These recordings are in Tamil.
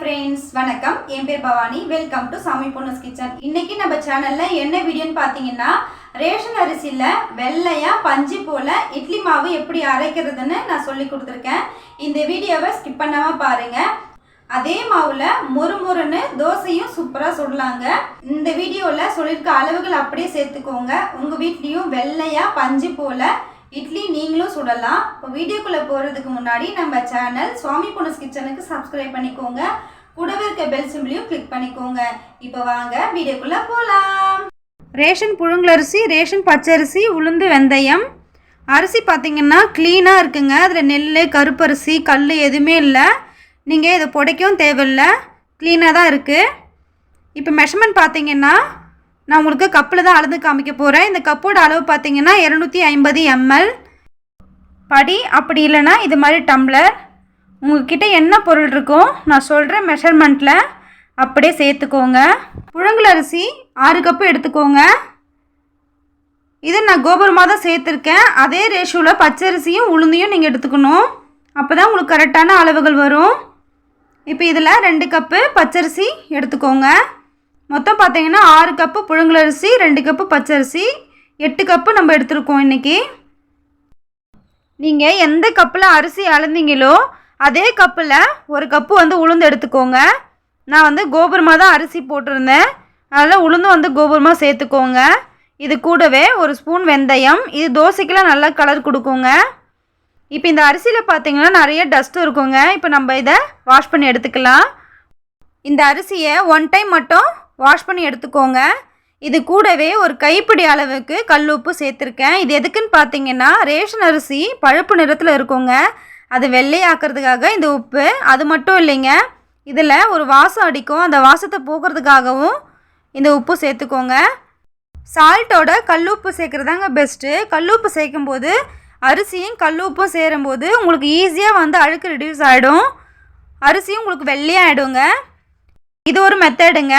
ஃப்ரெண்ட்ஸ், வணக்கம். என் பேர் பவானி. வெல்கம் டு சாமி பொண்ணுஸ் கிச்சன். இன்னைக்கு நம்ம சேனல்ல என்ன வீடியோன்னு பார்த்தீங்கன்னா, ரேஷன் அரிசியில் வெள்ளையா பஞ்சு போல இட்லி மாவு எப்படி அரைக்கிறதுன்னு நான் சொல்லி கொடுத்துருக்கேன். இந்த வீடியோவை ஸ்கிப் பண்ணாமல் பாருங்க. அதே மாவில் மொறுமொறுன்னு தோசையும் சூப்பராக சுடலாங்க. இந்த வீடியோவில் சொல்லியிருக்க அளவுகள் அப்படியே சேர்த்துக்கோங்க. உங்கள் வீட்லேயும் வெள்ளையா பஞ்சு போல இட்லி நீங்களும் சுடலாம். இப்போ வீடியோக்குள்ளே போகிறதுக்கு முன்னாடி நம்ம சேனல் சுவாமி பொண்ணுஸ் கிச்சனுக்கு சப்ஸ்கிரைப் பண்ணிக்கோங்க. கூடவே இருக்க பெல் சிம்பிளையும் கிளிக் பண்ணிக்கோங்க. இப்போ வாங்க வீடியோக்குள்ளே போகலாம். ரேஷன் புழுங்கலரிசி, ரேஷன் பச்சரிசி, உளுந்து, வெந்தயம். அரிசி பார்த்திங்கன்னா க்ளீனாக இருக்குங்க. அதில் நெல், கருப்பரிசி, கல் எதுவுமே இல்லை. நீங்கள் இதை புடைக்கவும் தேவையில்லை, க்ளீனாக தான் இருக்குது. இப்போ மெஷர்மெண்ட் பார்த்திங்கன்னா நான் உங்களுக்கு கப்பில் தான் அளந்து காமிக்க போகிறேன். இந்த கப்போட அளவு பார்த்திங்கன்னா 250 ml. படி அப்படி இல்லைன்னா இது மாதிரி டம்ளர். உங்கள்கிட்ட என்ன பொருள் இருக்கோ நான் சொல்கிற மெஷர்மெண்ட்டில் அப்படியே சேர்த்துக்கோங்க. புழுங்கலரிசி 6 கப்பு எடுத்துக்கோங்க. இது நான் கோபுரமாக தான் சேர்த்துருக்கேன். அதே ரேஷியோவில் பச்சரிசியும் உளுந்தையும் நீங்கள் எடுத்துக்கணும். அப்போ தான் உங்களுக்கு கரெக்டான அளவுகள் வரும். இப்போ இதில் 2 கப்பு பச்சரிசி எடுத்துக்கோங்க. மொத்தம் பார்த்தீங்கன்னா 6 கப்பு புழுங்கலரிசி, 2 கப்பு பச்சரிசி, 8 கப்பு நம்ம எடுத்துருக்கோம் இன்றைக்கி. நீங்கள் எந்த கப்பில் அரிசி அளந்தீங்களோ அதே கப்பில் 1 கப்பு உளுந்து எடுத்துக்கோங்க. நான் கோபுரமாக தான் அரிசி போட்டிருந்தேன், அதனால் உளுந்து கோபுரமாக சேர்த்துக்கோங்க. இது கூடவே 1 ஸ்பூன் வெந்தயம். இது தோசைக்கெலாம் நல்லா கலர் கொடுக்குங்க. இப்போ இந்த அரிசியில் பார்த்தீங்கன்னா நிறைய டஸ்ட்டு இருக்குங்க. இப்போ நம்ம இதை வாஷ் பண்ணி எடுத்துக்கலாம். இந்த அரிசியை 1 டைம் மட்டும் வாஷ் பண்ணி எடுத்துக்கோங்க. இது கூடவே ஒரு கைப்பிடி அளவுக்கு கல் உப்பு சேர்த்துருக்கேன். இது எதுக்குன்னு பார்த்தீங்கன்னா, ரேஷன் அரிசி பழுப்பு நிறத்தில் இருக்குங்க, அது வெள்ளையாக்கிறதுக்காக இந்த உப்பு. அது மட்டும் இல்லைங்க, இதில் ஒரு வாசம் அடிக்கும், அந்த வாசத்தை போக்குறதுக்காகவும் இந்த உப்பு சேர்த்துக்கோங்க. சால்ட்டோட கல்லுப்பு சேர்க்குறதாங்க பெஸ்ட்டு. கல்லுப்பு சேர்க்கும்போது அரிசியும் கல்லுப்பும் சேரும்போது உங்களுக்கு ஈஸியாக அழுக்கு ரிடியூஸ் ஆகிடும், அரிசியும் உங்களுக்கு வெள்ளையாகிடுங்க. இது ஒரு மெத்தடுங்க.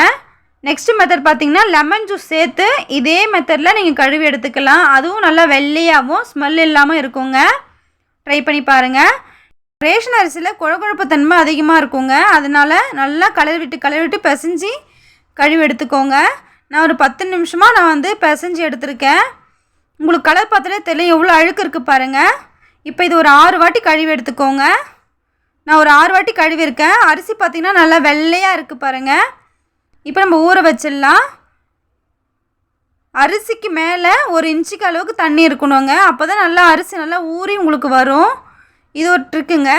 நெக்ஸ்ட்டு மெத்தட் பார்த்திங்கன்னா, லெமன் ஜூஸ் சேர்த்து இதே மெத்தடில் நீங்கள் கழுவி எடுத்துக்கலாம். அதுவும் நல்லா வெள்ளையாகவும் ஸ்மெல் இல்லாமல் இருக்குங்க. ட்ரை பண்ணி பாருங்கள். ரேஷன் அரிசியில் குழகுழப்பு தன்மை அதிகமாக இருக்குங்க, அதனால் நல்லா கழுவிட்டு பிசைஞ்சு கழுவி எடுத்துக்கோங்க. நான் ஒரு 10 நிமிஷமாக நான் பிசைஞ்சு எடுத்துருக்கேன். உங்களுக்கு கலர் பார்த்தாலே தெரியும் எவ்வளோ அழுக்கு இருக்குது பாருங்கள். இப்போ இது ஒரு 6 வாட்டி கழுவி எடுத்துக்கோங்க. நான் ஒரு 6 வாட்டி கழுவிருக்கேன். அரிசி பார்த்திங்கன்னா நல்லா வெள்ளையாக இருக்குது பாருங்கள். இப்போ நம்ம ஊற வச்சிடலாம். அரிசிக்கு மேலே 1 இன்ச்சுக்கு அளவுக்கு தண்ணி இருக்கணுங்க. அப்போ தான் நல்லா அரிசி நல்லா ஊறி உங்களுக்கு வரும். இது ஒரு ட்ரிக்குங்க.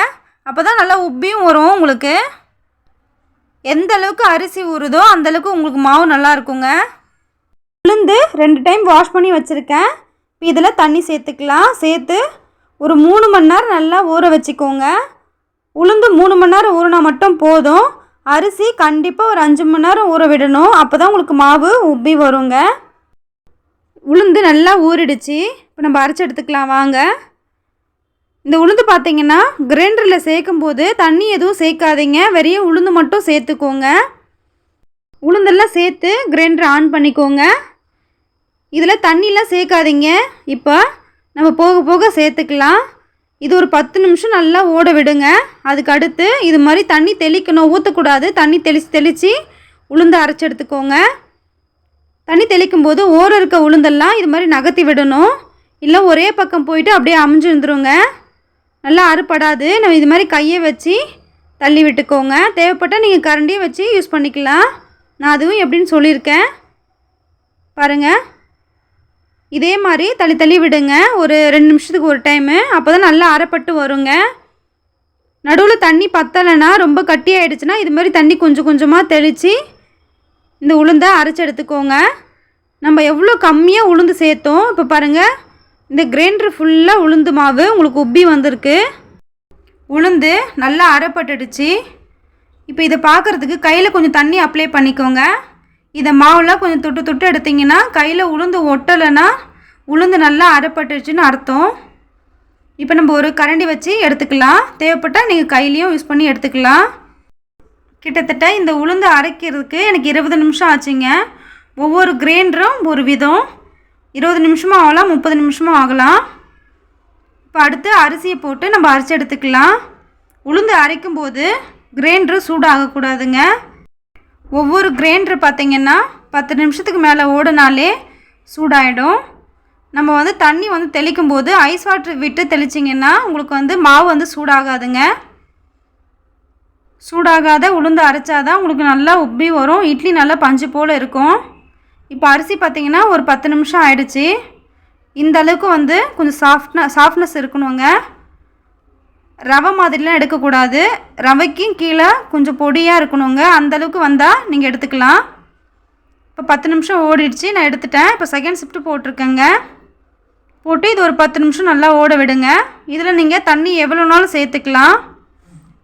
அப்போ தான் நல்லா உப்பியும் வரும் உங்களுக்கு. எந்த அளவுக்கு அரிசி ஊறுதோ அந்தளவுக்கு உங்களுக்கு மாவு நல்லா இருக்குங்க. உளுந்து 2 டைம் வாஷ் பண்ணி வச்சுருக்கேன். இப்போ இதில் தண்ணி சேர்த்துக்கலாம். சேர்த்து ஒரு 3 மணி நேரம் நல்லா ஊற வச்சுக்கோங்க. உளுந்து 3 மணி நேரம் ஊறினா மட்டும் போதும். அரிசி கண்டிப்பாக ஒரு 5 மணி நேரம் ஊற விடணும். அப்போ தான் உங்களுக்கு மாவு உப்பி வருங்க. உளுந்து நல்லா ஊறிடுச்சு. இப்போ நம்ம அரைச்சி எடுத்துக்கலாம் வாங்க. இந்த உளுந்து பார்த்திங்கன்னா கிரைண்டரில் சேர்க்கும்போது தண்ணி எதுவும் சேர்க்காதீங்க, வெறும் உளுந்து மட்டும் சேர்த்துக்கோங்க. உளுந்தெல்லாம் சேர்த்து கிரைண்டரை ஆன் பண்ணிக்கோங்க. இதில் தண்ணியெலாம் சேர்க்காதீங்க. இப்போ நம்ம போக போக சேர்த்துக்கலாம். இது ஒரு 10 நிமிஷம் நல்லா ஓட விடுங்க. அதுக்கு அடுத்து இது மாதிரி தண்ணி தெளிக்கணும், ஊற்றக்கூடாது. தண்ணி தெளித்து உளுந்து அரைச்சி எடுத்துக்கோங்க. தண்ணி தெளிக்கும் போது ஓரம் இருக்க உளுந்தெல்லாம் இது மாதிரி நகர்த்தி விடணும், இல்லை ஒரே பக்கம் போயிட்டு அப்படியே அமைஞ்சு வந்துடுங்க, நல்லா அறுப்படாது. நம்ம இது மாதிரி கையை வச்சு தள்ளி விட்டுக்கோங்க. தேவைப்பட்டால் நீங்கள் கரண்டியை வச்சு யூஸ் பண்ணிக்கலாம். நான் அதுவும் எப்படின்னு சொல்லியிருக்கேன் பாருங்கள். இதே மாதிரி தள்ளி விடுங்க ஒரு 2 நிமிஷத்துக்கு ஒரு டைமு. அப்போ தான் நல்லா அரைப்பட்டு வருங்க. நடுவில் தண்ணி பத்தலைன்னா, ரொம்ப கட்டி ஆகிடுச்சுன்னா இது மாதிரி தண்ணி கொஞ்சம் கொஞ்சமாக தெளித்து இந்த உளுந்தை அரைச்சி எடுத்துக்கோங்க. நம்ம எவ்வளோ கம்மியாக உளுந்து சேர்த்தோம் இப்போ பாருங்கள். இந்த கிரைண்டர் ஃபுல்லாக உளுந்து மாவு உங்களுக்கு உப்பி வந்திருக்கு. உளுந்து நல்லா அரைப்பட்டுடுச்சு. இப்போ இதை பார்க்குறதுக்கு கையில் கொஞ்சம் தண்ணி அப்ளை பண்ணிக்கோங்க. இதை மாவில் கொஞ்சம் தொட்டு எடுத்திங்கன்னா கையில் உளுந்து ஒட்டலைன்னா உளுந்து நல்லா அரைப்பட்டுச்சுன்னு அர்த்தம். இப்போ நம்ம ஒரு கரண்டி வச்சு எடுத்துக்கலாம். தேவைப்பட்டால் நீங்கள் கையிலையும் யூஸ் பண்ணி எடுத்துக்கலாம். கிட்டத்தட்ட இந்த உளுந்து அரைக்கிறதுக்கு எனக்கு 20 நிமிஷம் ஆச்சுங்க. ஒவ்வொரு கிரைண்டரும் ஒரு விதம். 20 நிமிஷமும் ஆகலாம், 30 நிமிஷமும் ஆகலாம். இப்போ அடுத்து அரிசியை போட்டு நம்ம அரைச்சி எடுத்துக்கலாம். உளுந்து அரைக்கும் போது கிரைண்டரு சூடாகக்கூடாதுங்க. ஒவ்வொரு கிரைண்டரு பார்த்திங்கன்னா 10 நிமிஷத்துக்கு மேலே ஓடினாலே சூடாகிடும். நம்ம வந்து தண்ணி வந்து தெளிக்கும் போது ஐஸ் வாட்டர் விட்டு தெளிச்சிங்கன்னா உங்களுக்கு வந்து மாவு வந்து சூடாகாதுங்க. சூடாகாத உளுந்து அரைச்சாதான் உங்களுக்கு நல்லா உப்பி வரும். இட்லி நல்லா பஞ்சு போல் இருக்கும். இப்போ அரிசி பார்த்திங்கன்னா ஒரு 10 நிமிஷம் ஆயிடுச்சு. இந்த அளவுக்கு வந்து கொஞ்சம் சாஃப்ட்னஸ் இருக்கணுங்க. ரவை மாதிரிலாம் எடுக்கக்கூடாது. ரவைக்கும் கீழே கொஞ்சம் பொடியாக இருக்கணுங்க. அந்தளவுக்கு வந்தால் நீங்கள் எடுத்துக்கலாம். இப்போ 10 நிமிஷம் ஓடிடுச்சு, நான் எடுத்துட்டேன். இப்போ செகண்ட் ஷிஃப்ட்டு போட்டிருக்கேங்க. போட்டு இது ஒரு 10 நிமிஷம் நல்லா ஓட விடுங்க. இதில் நீங்கள் தண்ணி எவ்வளோனாலும் சேர்த்துக்கலாம்.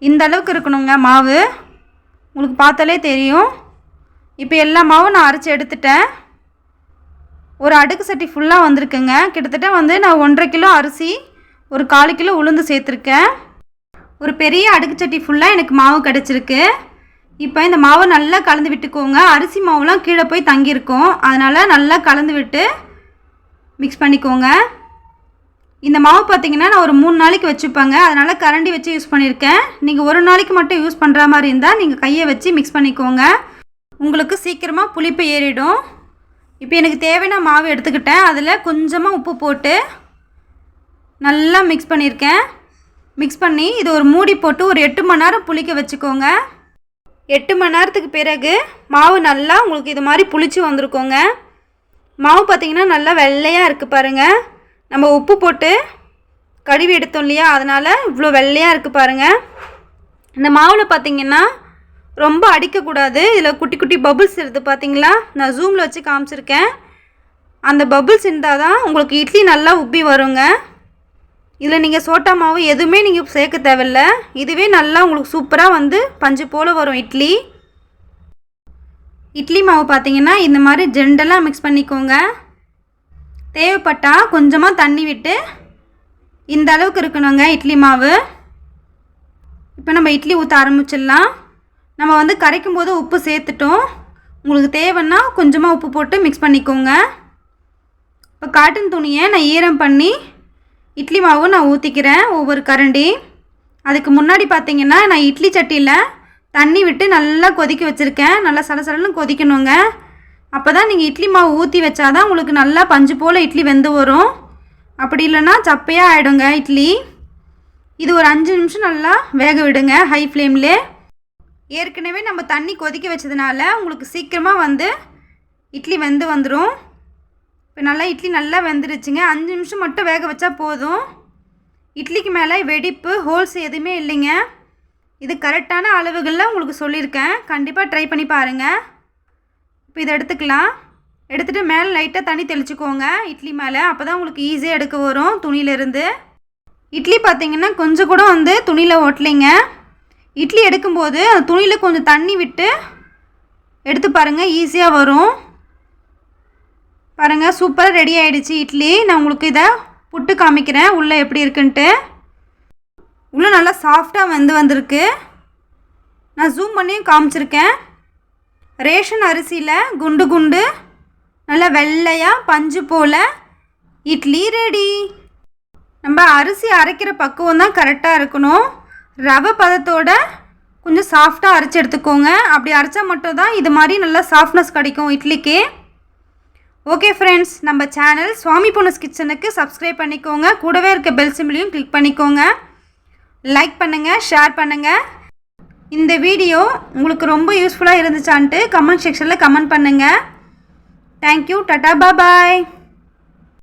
இந்த அளவுக்கு இருக்கணுங்க மாவு, உங்களுக்கு பார்த்தாலே தெரியும். இப்போ எல்லா மாவும் நான் அரைச்சி எடுத்துட்டேன். ஒரு அடுக்கு சட்டி ஃபுல்லாக வந்திருக்குங்க. கிட்டத்தட்ட வந்து நான் 1.5 கிலோ அரிசி, ஒரு 1/4 கிலோ உளுந்து சேர்த்துருக்கேன். ஒரு பெரிய அடுக்கு சட்டி ஃபுல்லாக எனக்கு மாவு கிடச்சிருக்கு. இப்போ இந்த மாவை நல்லா கலந்து விட்டுக்கோங்க. அரிசி மாவுலாம் கீழே போய் தங்கியிருக்கும், அதனால் நல்லா கலந்து விட்டு மிக்ஸ் பண்ணிக்கோங்க. இந்த மாவு பார்த்திங்கன்னா நான் ஒரு 3 நாளைக்கு வச்சுப்பேங்க. அதனால் கரண்டி வச்சு யூஸ் பண்ணியிருக்கேன். நீங்கள் ஒரு நாளைக்கு மட்டும் யூஸ் பண்ணுற மாதிரி இருந்தால் நீங்கள் கையை வச்சு மிக்ஸ் பண்ணிக்கோங்க. உங்களுக்கு சீக்கிரமாக புளிப்பு ஏறிடும். இப்போ எனக்கு தேவையான மாவு எடுத்துக்கிட்டேன். அதில் கொஞ்சமாக உப்பு போட்டு நல்லா மிக்ஸ் பண்ணியிருக்கேன். மிக்ஸ் பண்ணி இது ஒரு மூடி போட்டு ஒரு 8 மணி நேரம் புளிக்க வச்சுக்கோங்க. 8 மணி நேரத்துக்கு பிறகு மாவு நல்லா உங்களுக்கு இது மாதிரி புளிச்சு வந்திருக்கோங்க. மாவு பார்த்திங்கன்னா நல்லா வெள்ளையாக இருக்குது பாருங்கள். நம்ம உப்பு போட்டு கழுவி எடுத்தோம் இல்லையா, அதனால் இவ்வளோ வெள்ளையாக இருக்குது பாருங்கள். இந்த மாவில் பார்த்திங்கன்னா ரொம்ப அடிக்கக்கூடாது. இதில் குட்டி குட்டி பபுள்ஸ் இருக்குது பார்த்திங்களா, நான் ஜூமில் வச்சு காமிச்சிருக்கேன். அந்த பபுள்ஸ் இருந்தால் தான் உங்களுக்கு இட்லி நல்லா உப்பி வருங்க. இதில் நீங்கள் சோட்டா மாவு எதுவுமே நீங்கள் சேர்க்க தேவையில்லை. இதுவே நல்லா உங்களுக்கு சூப்பராக வந்து பஞ்சு போல் வரும் இட்லி. இட்லி மாவு பார்த்திங்கன்னா இந்த மாதிரி ஜெண்டலாக மிக்ஸ் பண்ணிக்கோங்க. தேவைப்பட்டால் கொஞ்சமாக தண்ணி விட்டு இந்த அளவுக்கு இருக்கணுங்க இட்லி மாவு. இப்போ நம்ம இட்லி ஊற்ற ஆரம்பிச்சிடலாம். நம்ம வந்து கரைக்கும் போது உப்பு சேர்த்துட்டோம். உங்களுக்கு தேவைன்னா கொஞ்சமாக உப்பு போட்டு மிக்ஸ் பண்ணிக்கோங்க. இப்போ காட்டன் துணியை நான் ஈரம் பண்ணி இட்லி மாவு நான் ஊற்றிக்கிறேன் ஒவ்வொரு கரண்டி. அதுக்கு முன்னாடி பார்த்திங்கன்னா நான் இட்லி சட்டியில் தண்ணி விட்டு நல்லா கொதிக்க வச்சுருக்கேன். நல்லா சலசலன்னு கொதிக்கணுங்க. அப்போ தான் நீங்கள் இட்லி மாவு ஊற்றி வச்சாதான் உங்களுக்கு நல்லா பஞ்சு போல் இட்லி வெந்து வரும். அப்படி இல்லைன்னா சப்பையாக ஆகிடுங்க இட்லி. இது ஒரு 5 நிமிஷம் நல்லா வேக விடுங்க ஹை ஃப்ளேம்லே. ஏற்கனவே நம்ம தண்ணி கொதிக்க வச்சதுனால உங்களுக்கு சீக்கிரமாக வந்து இட்லி வெந்து வந்துடும். இப்போ நல்லா இட்லி நல்லா வெந்துருச்சுங்க. 5 நிமிஷம் மட்டும் வேக வச்சா போதும். இட்லிக்கு மேலே வெடிப்பு ஹோல்ஸ் எதுவுமே இல்லைங்க. இது கரெக்டான அளவுகளில் உங்களுக்கு சொல்லியிருக்கேன். கண்டிப்பாக ட்ரை பண்ணி பாருங்கள். இப்போ இதை எடுத்துக்கலாம். எடுத்துகிட்டு மேலே லைட்டாக தண்ணி தெளிச்சுக்கோங்க இட்லி மேலே. அப்போ தான் உங்களுக்கு ஈஸியாக எடுக்க வரும் துணியிலேருந்து. இட்லி பார்த்திங்கன்னா கொஞ்சம் கூட வந்து துணியில் ஒட்டலைங்க. இட்லி எடுக்கும்போது அந்த துணியில் கொஞ்சம் தண்ணி விட்டு எடுத்து பாருங்கள், ஈஸியாக வரும். பாருங்கள், சூப்பராக ரெடி ஆகிடுச்சு இட்லி. நான் உங்களுக்கு இதை புட்டு காமிக்கிறேன் உள்ளே எப்படி இருக்குன்ட்டு. உள்ளே நல்லா சாஃப்டாக வந்திருக்கு. நான் ஜூம் பண்ணியும் காமிச்சிருக்கேன். ரேஷன் அரிசியில் குண்டு குண்டு நல்லா வெள்ளையாக பஞ்சு போல் இட்லி ரெடி. நம்ம அரிசி அரைக்கிற பக்குவம் தான் கரெக்டாக இருக்கணும். ரவை பதத்தோட கொஞ்சம் சாஃப்டாக அரைச்சி எடுத்துக்கோங்க. அப்படி அரைச்சா மட்டும் தான் இது மாதிரி நல்லா சாஃப்ட்னஸ் கிடைக்கும் இட்லிக்கு. ஓகே ஃப்ரெண்ட்ஸ், நம்ம சேனல் சுவாமி பொண்ணுஸ் கிச்சனுக்கு சப்ஸ்கிரைப் பண்ணிக்கோங்க. கூடவே இருக்க பெல் சிம்பிளையும் கிளிக் பண்ணிக்கோங்க. லைக் பண்ணுங்கள், ஷேர் பண்ணுங்கள். இந்த வீடியோ உங்களுக்கு ரொம்ப யூஸ்ஃபுல்லாக இருந்துச்சான்ட்டு கமெண்ட் செக்ஷனில் கமெண்ட் பண்ணுங்கள். தேங்க்யூ, டாடா, பாய்.